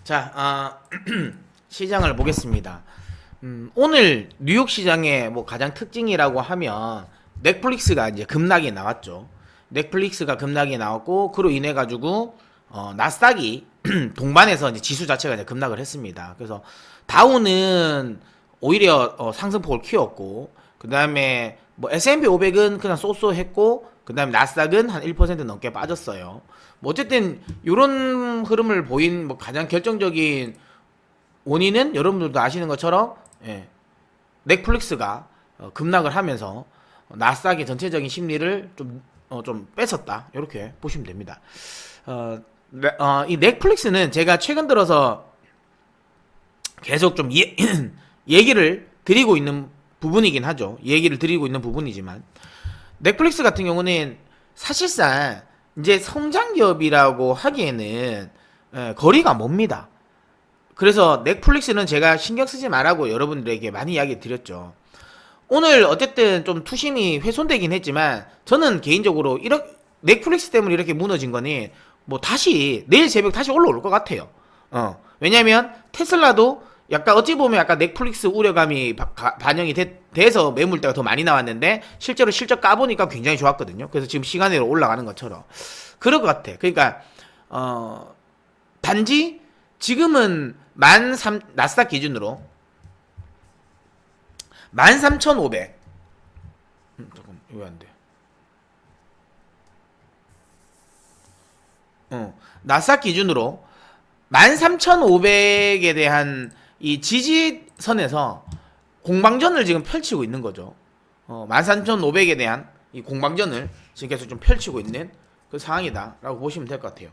자, 시장을 보겠습니다. 오늘 뉴욕 시장의 뭐 가장 특징이라고 하면 넷플릭스가 이제 급락이 나왔죠. 넷플릭스가 급락이 나왔고 그로 인해 가지고 나스닥이 동반해서 이제 지수 자체가 이제 급락을 했습니다. 그래서 다우는 오히려 상승폭을 키웠고 그 다음에 뭐 S&P 500은 그냥 쏘쏘했고 그 다음에 나스닥은 한 1% 넘게 빠졌어요. 뭐 어쨌든 이런 흐름을 보인 뭐 가장 결정적인 원인은 여러분들도 아시는 것처럼 넷플릭스가 급락을 하면서 나스닥의 전체적인 심리를 좀 뺏었다 이렇게 보시면 됩니다. 이 넷플릭스는 제가 최근 들어서 계속 좀 얘기를 드리고 있는 부분이긴 하죠. 얘기를 드리고 있는 부분이지만 넷플릭스 같은 경우는 사실상 이제 성장 기업이라고 하기에는 거리가 멉니다. 그래서 넷플릭스는 제가 신경 쓰지 말라고 여러분들에게 많이 이야기 드렸죠. 오늘 어쨌든 좀 투심이 훼손되긴 했지만 저는 개인적으로 넷플릭스 때문에 이렇게 무너진 거는 뭐 다시 내일 새벽 다시 올라올 것 같아요. 왜냐면 테슬라도 약간 어찌 보면 약간 넷플릭스 우려감이 반영이 돼서 매물대가 더 많이 나왔는데 실제로 실적 까보니까 굉장히 좋았거든요. 그래서 지금 시간으로 올라가는 것처럼 그럴 것 같아. 그러니까 단지 지금은 나스닥 기준으로 13,500 잠깐 왜 안 돼? 나스닥 기준으로 13,500에 대한 이 지지선에서 공방전을 지금 펼치고 있는 거죠. 13,500에 대한 이 공방전을 지금 계속 좀 펼치고 있는 그 상황이다라고 보시면 될 것 같아요.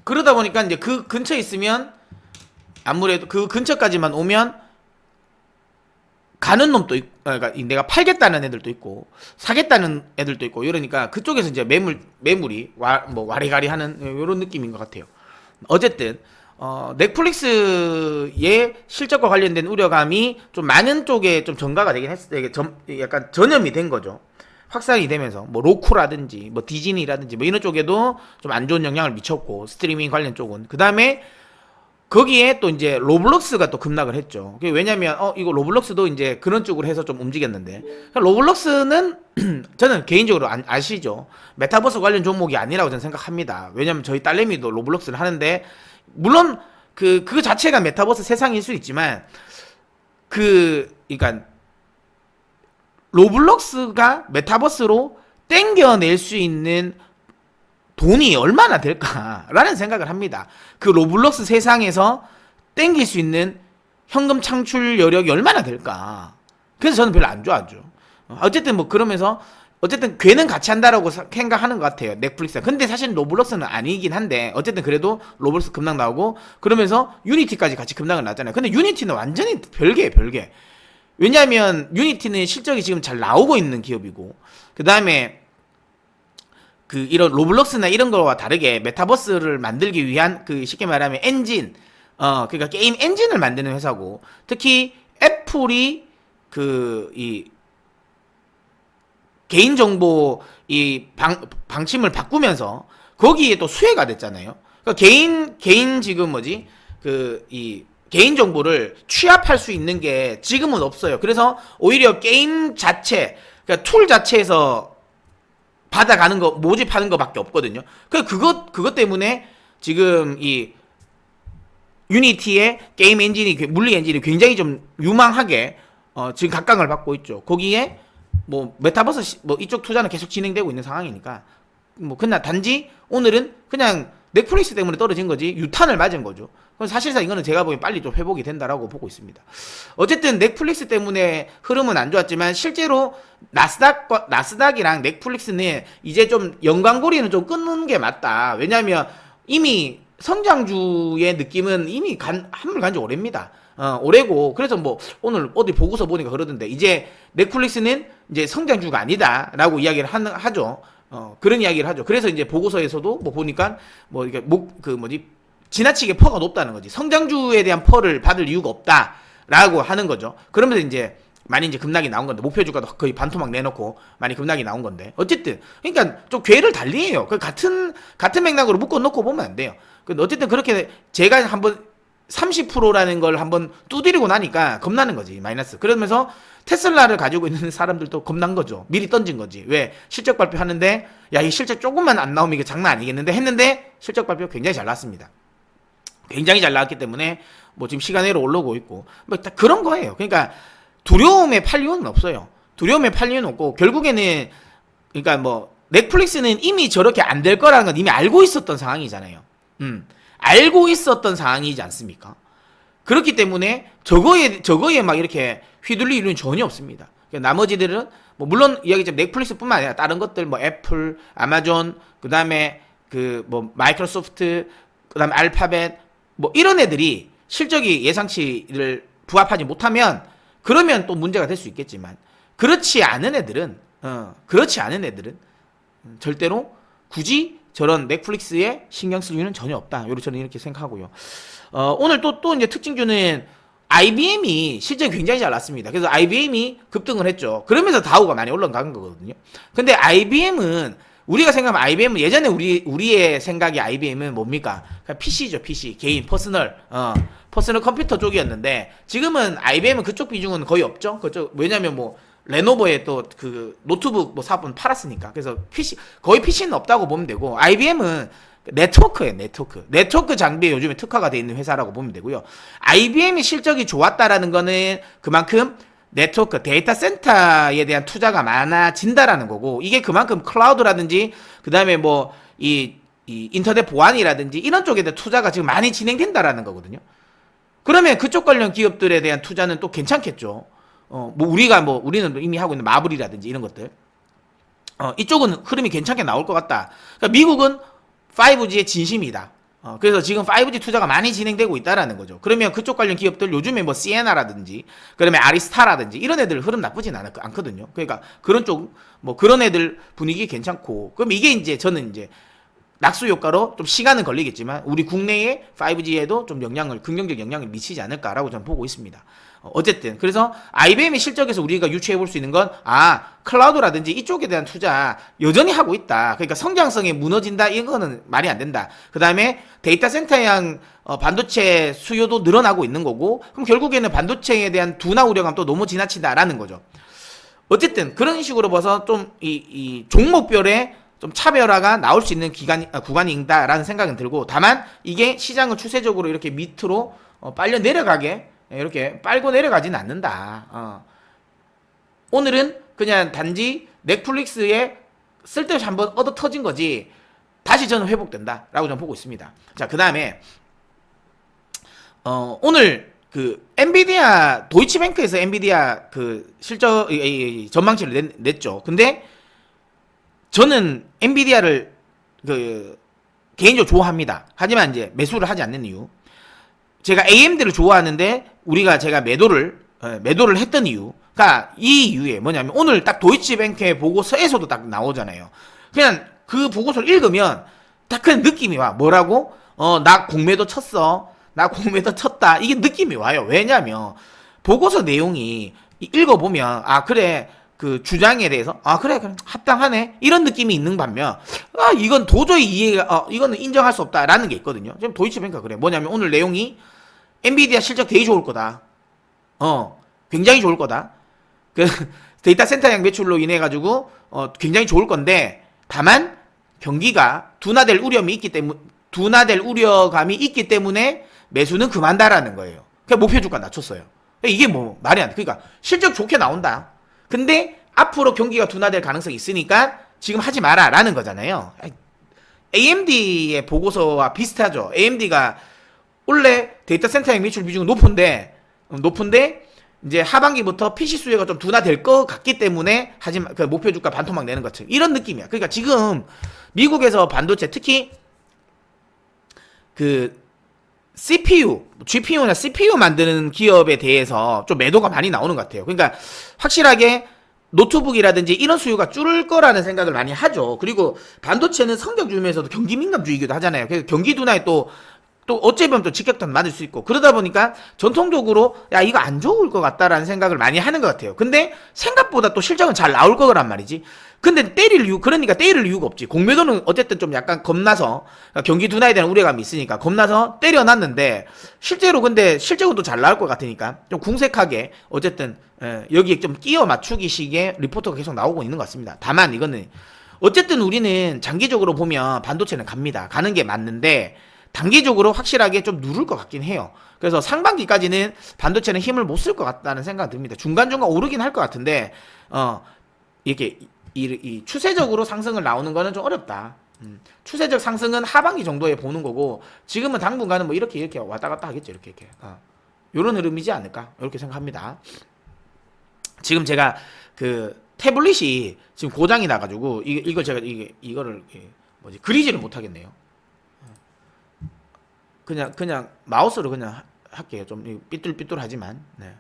그러다 보니까 이제 그 근처에 있으면 아무래도 그 근처까지만 오면 가는 놈도 있고, 그러니까 내가 팔겠다는 애들도 있고 사겠다는 애들도 있고 이러니까 그쪽에서 이제 매물이 와리가리 하는 이런 느낌인 것 같아요. 어쨌든 넷플릭스의 실적과 관련된 우려감이 좀 많은 쪽에 좀 전가가 되긴 했어요. 약간 전염이 된 거죠. 확산이 되면서 뭐 로쿠라든지 뭐 디즈니라든지 뭐 이런 쪽에도 좀 안 좋은 영향을 미쳤고 스트리밍 관련 쪽은 그 다음에 거기에 또 이제 로블록스가 또 급락을 했죠. 왜냐면 이거 로블록스도 이제 그런 쪽으로 해서 좀 움직였는데 로블록스는 저는 개인적으로 아시죠? 메타버스 관련 종목이 아니라고 저는 생각합니다. 왜냐면 저희 딸내미도 로블록스를 하는데 물론 그 자체가 메타버스 세상일 수 있지만 그러니까 로블록스가 메타버스로 땡겨낼 수 있는 돈이 얼마나 될까라는 생각을 합니다. 그 로블록스 세상에서 땡길 수 있는 현금 창출 여력이 얼마나 될까. 그래서 저는 별로 안 좋아하죠. 어쨌든 뭐 그러면서 어쨌든 괴는 같이 한다라고 생각하는 것 같아요. 넷플릭스가. 근데 사실 로블록스는 아니긴 한데 어쨌든 그래도 로블록스 급락 나오고 그러면서 유니티까지 같이 급락을 나왔잖아요. 근데 유니티는 완전히 별개예요. 별개. 왜냐하면 유니티는 실적이 지금 잘 나오고 있는 기업이고 그 다음에 이런 로블록스나 이런 거와 다르게 메타버스를 만들기 위한 쉽게 말하면 엔진, 그러니까 게임 엔진을 만드는 회사고, 특히 애플이 이 개인정보 방침을 바꾸면서 거기에 또 수혜가 됐잖아요. 그러니까 개인 지금 이 개인정보를 취합할 수 있는 게 지금은 없어요. 그래서 오히려 게임 자체, 그러니까 툴 자체에서 받아가는 거, 모집하는 거밖에 없거든요. 그것 때문에 지금 이 유니티의 게임 엔진이, 물리 엔진이 굉장히 좀 유망하게, 지금 각광을 받고 있죠. 거기에 뭐 메타버스 이쪽 투자는 계속 진행되고 있는 상황이니까, 그냥 단지 오늘은 그냥 넷플릭스 때문에 떨어진 거지, 유탄을 맞은 거죠. 사실상 이거는 제가 보기엔 빨리 좀 회복이 된다라고 보고 있습니다. 어쨌든 넷플릭스 때문에 흐름은 안 좋았지만 실제로 나스닥이랑 넷플릭스는 이제 좀 연관고리는 좀 끊는 게 맞다. 왜냐하면 이미 성장주의 느낌은 이미 한물 간지 오래입니다. 오래고 그래서 뭐 오늘 어디 보고서 보니까 그러던데 이제 넷플릭스는 이제 성장주가 아니다라고 이야기를 하죠. 그런 이야기를 하죠. 그래서 이제 보고서에서도 뭐 보니까 이게 지나치게 퍼가 높다는 거지. 성장주에 대한 퍼를 받을 이유가 없다라고 하는 거죠. 그러면서 이제 많이 이제 급락이 나온 건데 목표 주가도 거의 반토막 내놓고 많이 급락이 나온 건데 어쨌든 그러니까 좀 궤를 달리해요. 같은 맥락으로 묶어놓고 보면 안 돼요. 근데 어쨌든 그렇게 제가 한번 30%라는 걸 한번 두드리고 나니까 겁나는 거지, 마이너스. 그러면서 테슬라를 가지고 있는 사람들도 겁난 거죠. 미리 던진 거지. 왜? 실적 발표하는데, 야, 이 실적 조금만 안 나오면 이게 장난 아니겠는데 했는데, 실적 발표 굉장히 잘 나왔습니다. 굉장히 잘 나왔기 때문에, 뭐 지금 시간으로 올라오고 있고, 뭐 딱 그런 거예요. 그러니까, 두려움에 팔 이유는 없어요. 두려움에 팔 이유는 없고, 결국에는, 그러니까 뭐, 넷플릭스는 이미 저렇게 안 될 거라는 건 이미 알고 있었던 상황이잖아요. 알고 있었던 상황이지 않습니까? 그렇기 때문에 저거에 막 이렇게 휘둘릴 이유는 전혀 없습니다. 나머지들은 뭐 물론 이야기했지만 넷플릭스뿐만 아니라 다른 것들 뭐 애플, 아마존, 그다음에 그 뭐 마이크로소프트, 그다음에 알파벳 뭐 이런 애들이 실적이 예상치를 부합하지 못하면 그러면 또 문제가 될 수 있겠지만 그렇지 않은 애들은 절대로 굳이 저런 넷플릭스에 신경 쓸 이유는 전혀 없다. 저는 이렇게 생각하고요. 오늘 또 이제 특징주는 IBM이 실제 굉장히 잘 났습니다. 그래서 IBM이 급등을 했죠. 그러면서 다우가 많이 올라간 거거든요. 근데 IBM은 우리가 생각하면 IBM은 예전에 우리의 생각이 IBM은 뭡니까? 그냥 PC죠, PC. 개인, 퍼스널 컴퓨터 쪽이었는데 지금은 IBM은 그쪽 비중은 거의 없죠. 그쪽 왜냐면 뭐 레노버에 또 그 노트북 뭐 사업은 팔았으니까. 그래서 거의 PC는 없다고 보면 되고 IBM은 네트워크예요, 네트워크 장비에 요즘에 특화가 되어 있는 회사라고 보면 되고요. IBM이 실적이 좋았다라는 거는 그만큼 네트워크, 데이터 센터에 대한 투자가 많아진다라는 거고, 이게 그만큼 클라우드라든지, 그 다음에 뭐, 이 인터넷 보안이라든지, 이런 쪽에 대한 투자가 지금 많이 진행된다라는 거거든요. 그러면 그쪽 관련 기업들에 대한 투자는 또 괜찮겠죠. 우리는 이미 하고 있는 마블이라든지 이런 것들. 이쪽은 흐름이 괜찮게 나올 것 같다. 그러니까 미국은 5G의 진심이다. 그래서 지금 5G 투자가 많이 진행되고 있다라는 거죠. 그러면 그쪽 관련 기업들 요즘에 뭐 시에나라든지 그러면 아리스타라든지 이런 애들 흐름 나쁘진 않거든요. 그러니까 그런 쪽 뭐 그런 애들 분위기 괜찮고, 그럼 이게 이제 저는 이제 낙수 효과로 좀 시간은 걸리겠지만 우리 국내의 5G에도 좀 긍정적 영향을 미치지 않을까라고 저는 보고 있습니다. 어쨌든 그래서 IBM의 실적에서 우리가 유추해 볼 수 있는 건 클라우드라든지 이쪽에 대한 투자 여전히 하고 있다. 그러니까 성장성이 무너진다, 이거는 말이 안 된다. 그 다음에 데이터 센터형 반도체 수요도 늘어나고 있는 거고, 그럼 결국에는 반도체에 대한 둔화 우려감 또 너무 지나친다라는 거죠. 어쨌든 그런 식으로 봐서 좀 이 종목별에 좀 차별화가 나올 수 있는 구간이다라는 생각은 들고, 다만 이게 시장을 추세적으로 이렇게 밑으로 빨려 내려가게 이렇게 빨고 내려가지는 않는다. 오늘은 그냥 단지 넷플릭스에 쓸데없이 한번 얻어 터진 거지 다시 저는 회복된다라고 저는 보고 있습니다. 자, 그 다음에 오늘 그 엔비디아 도이치뱅크에서 엔비디아 그 실적 전망치를 냈죠. 근데 저는 엔비디아를 개인적으로 좋아합니다. 하지만 이제 매수를 하지 않는 이유, 제가 AMD를 좋아하는데 제가 매도를 했던 이유가 이 이유에 뭐냐면, 오늘 딱 도이치뱅크의 보고서에서도 딱 나오잖아요. 그냥 그 보고서를 읽으면 딱 그냥 느낌이 와. 뭐라고? 나 공매도 쳤어. 나 공매도 쳤다. 이게 느낌이 와요. 왜냐면 보고서 내용이 읽어보면 그래, 그 주장에 대해서 그래 합당하네, 이런 느낌이 있는 반면 이건 도저히 이거는 인정할 수 없다라는 게 있거든요. 지금 도이치뱅크가 그래. 뭐냐면 오늘 내용이 엔비디아 실적 되게 좋을 거다. 굉장히 좋을 거다. 그 데이터 센터형 매출로 인해 가지고 굉장히 좋을 건데, 다만 경기가 둔화될 우려감이 있기 때문에 매수는 그만다라는 거예요. 그러니까 목표 주가 낮췄어요. 이게 뭐 말이 안 돼. 그러니까 실적 좋게 나온다. 근데 앞으로 경기가 둔화될 가능성이 있으니까 지금 하지 마라라는 거잖아요. AMD의 보고서와 비슷하죠. AMD가 원래 데이터 센터형 매출 비중은 높은데 이제 하반기부터 PC 수요가 좀 둔화될 것 같기 때문에 그 목표 주가 반토막 내는 것처럼 이런 느낌이야. 그러니까 지금 미국에서 반도체, 특히 그 CPU, GPU나 CPU 만드는 기업에 대해서 좀 매도가 많이 나오는 것 같아요. 그러니까 확실하게 노트북이라든지 이런 수요가 줄을 거라는 생각을 많이 하죠. 그리고 반도체는 성장주면서도 경기 민감주이기도 하잖아요. 그래서 경기 둔화에 또 또 어찌 보면 또 직격탄 맞을 수 있고 그러다 보니까 전통적으로 야 이거 안 좋을 것 같다라는 생각을 많이 하는 것 같아요. 근데 생각보다 또 실적은 잘 나올 거란 말이지. 근데 그러니까 때릴 이유가 없지. 공매도는 어쨌든 좀 약간 겁나서 경기 둔화에 대한 우려감이 있으니까 겁나서 때려놨는데 실제로 근데 실적은 또 잘 나올 것 같으니까 좀 궁색하게 어쨌든 여기에 좀 끼워 맞추기식의 리포트가 계속 나오고 있는 것 같습니다. 다만 이거는 어쨌든 우리는 장기적으로 보면 반도체는 갑니다. 가는 게 맞는데 단기적으로 확실하게 좀 누를 것 같긴 해요. 그래서 상반기까지는 반도체는 힘을 못 쓸 것 같다는 생각이 듭니다. 중간중간 오르긴 할 것 같은데 이렇게 이 추세적으로 상승을 나오는 거는 좀 어렵다. 추세적 상승은 하반기 정도에 보는 거고 지금은 당분간은 뭐 이렇게 왔다 갔다 하겠죠. 이렇게 요런 흐름이지 않을까 이렇게 생각합니다. 지금 제가 그 태블릿이 지금 고장이 나가지고 이걸 제가 이거를 그리지를 못하겠네요. 그냥 마우스로 그냥 할게요. 좀 삐뚤삐뚤하지만 네.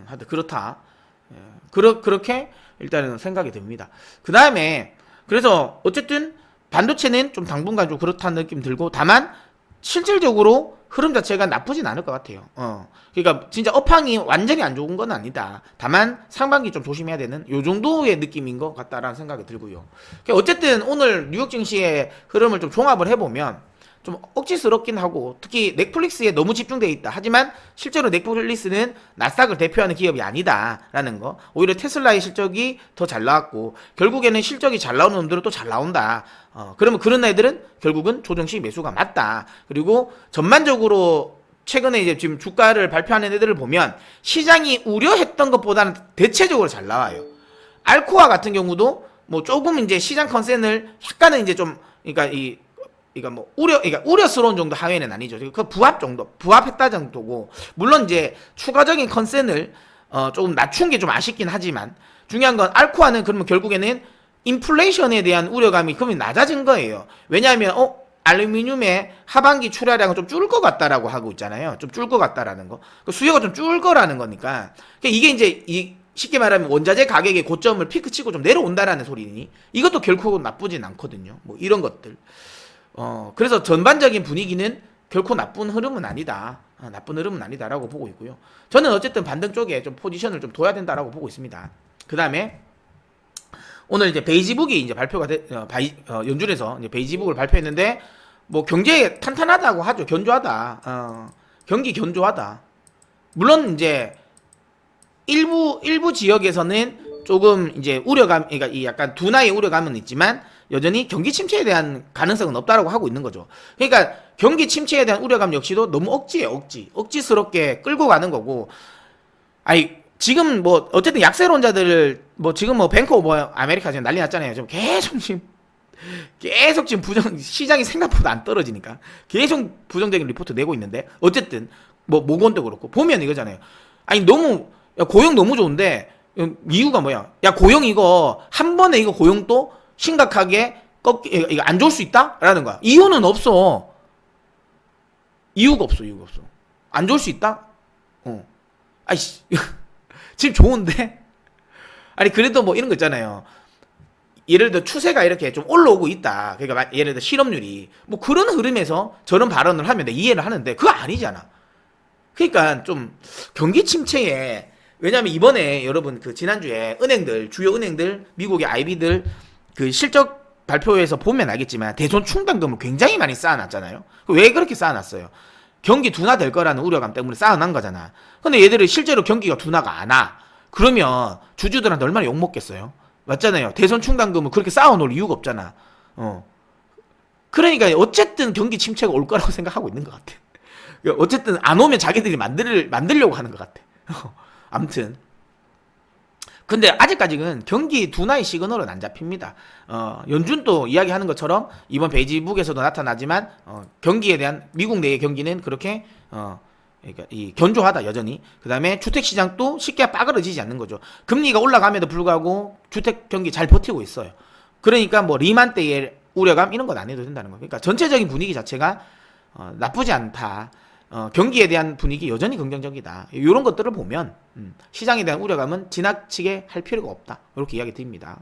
하여튼 그렇다. 그렇게 일단은 생각이 듭니다. 그 다음에 그래서 어쨌든 반도체는 좀 당분간 좀 그렇다는 느낌 들고 다만 실질적으로 흐름 자체가 나쁘진 않을 것 같아요. 그러니까 진짜 업황이 완전히 안 좋은 건 아니다. 다만 상반기 좀 조심해야 되는 요 정도의 느낌인 것 같다라는 생각이 들고요. 그러니까 어쨌든 오늘 뉴욕 증시의 흐름을 좀 종합을 해보면 좀 억지스럽긴 하고 특히 넷플릭스에 너무 집중되어 있다. 하지만 실제로 넷플릭스는 나스닥을 대표하는 기업이 아니다라는 거. 오히려 테슬라의 실적이 더 잘 나왔고 결국에는 실적이 잘 나오는 놈들은 또 잘 나온다. 그러면 그런 애들은 결국은 조정식 매수가 맞다. 그리고 전반적으로 최근에 이제 지금 주가를 발표하는 애들을 보면 시장이 우려했던 것보다는 대체적으로 잘 나와요. 알코아 같은 경우도 뭐 조금 이제 시장 컨센을 약간은 이제 좀 그러니까 뭐 그러니까 우려스러운 정도 하회는 아니죠. 그 부합했다 정도고 물론 이제 추가적인 컨센을 조금 낮춘 게 좀 아쉽긴 하지만 중요한 건 알코아는 그러면 결국에는 인플레이션에 대한 우려감이 그러면 낮아진 거예요. 왜냐하면 알루미늄의 하반기 출하량은 좀 줄 것 같다라고 하고 있잖아요. 좀 줄 것 같다라는 거. 그 수요가 좀 줄 거라는 거니까. 이게 이제 쉽게 말하면 원자재 가격의 고점을 피크 치고 좀 내려온다라는 소리니 이것도 결코 나쁘진 않거든요. 뭐 이런 것들. 그래서 전반적인 분위기는 결코 나쁜 흐름은 아니다. 나쁜 흐름은 아니다라고 보고 있고요. 저는 어쨌든 반등 쪽에 좀 포지션을 좀 둬야 된다라고 보고 있습니다. 그 다음에 오늘 이제 베이지북이 이제 발표가 연준에서 이제 베이지북을 발표했는데 뭐 경제 탄탄하다고 하죠. 견조하다. 경기 견조하다. 물론 이제 일부 지역에서는 조금 이제 우려감, 그러니까 이 약간 둔화의 우려감은 있지만 여전히 경기 침체에 대한 가능성은 없다라고 하고 있는 거죠. 그러니까 경기 침체에 대한 우려감 역시도 너무 억지스럽게 끌고 가는 거고. 지금 뭐 어쨌든 약세론자들 뭐 지금 뭐 뱅크 오브 아메리카 지금 난리 났잖아요. 지금 계속 지금 시장이 생각보다 안 떨어지니까 계속 부정적인 리포트 내고 있는데 어쨌든 뭐 모건도 그렇고 보면 이거잖아요. 너무 고용 너무 좋은데 이유가 뭐야? 고용 이거 한 번에 이거 고용 또 심각하게 이거 안 좋을 수 있다라는 거야. 이유는 없어. 이유가 없어. 안 좋을 수 있다? 아이씨. 지금 좋은데? 그래도 뭐 이런 거 있잖아요. 예를 들어 추세가 이렇게 좀 올라오고 있다. 그러니까 예를 들어 실업률이 뭐 그런 흐름에서 저런 발언을 하면 내가 이해를 하는데 그거 아니잖아. 그러니까 좀 경기 침체에 왜냐면 이번에 여러분 그 지난주에 주요 은행들, 미국의 IB들 그 실적 발표에서 보면 알겠지만 대손 충당금을 굉장히 많이 쌓아놨잖아요. 왜 그렇게 쌓아놨어요? 경기 둔화될 거라는 우려감 때문에 쌓아놓은 거잖아. 근데 얘들은 실제로 경기가 둔화가 안 와. 그러면 주주들한테 얼마나 욕먹겠어요? 맞잖아요. 대선 충당금을 그렇게 쌓아놓을 이유가 없잖아. 그러니까 어쨌든 경기 침체가 올 거라고 생각하고 있는 것 같아. 어쨌든 안 오면 자기들이 만들려고 하는 것 같아. 아무튼 근데 아직까지는 경기 둔화의 시그널은 안 잡힙니다. 연준도 이야기하는 것처럼 이번 베이지북에서도 나타나지만 경기에 대한 미국 내의 경기는 그렇게 그러니까 이 견조하다 여전히. 그 다음에 주택 시장도 쉽게 빠그러지지 않는 거죠. 금리가 올라감에도 불구하고 주택 경기 잘 버티고 있어요. 그러니까 뭐 리만 때의 우려감 이런 건 안 해도 된다는 거. 그러니까 전체적인 분위기 자체가 나쁘지 않다. 경기에 대한 분위기 여전히 긍정적이다. 이런 것들을 보면 시장에 대한 우려감은 지나치게 할 필요가 없다. 이렇게 이야기 드립니다.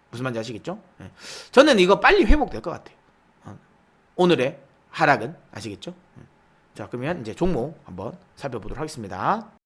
무슨 말인지 아시겠죠? 네. 저는 이거 빨리 회복될 것 같아요. 오늘의 하락은. 아시겠죠? 자, 그러면 이제 종목 한번 살펴보도록 하겠습니다.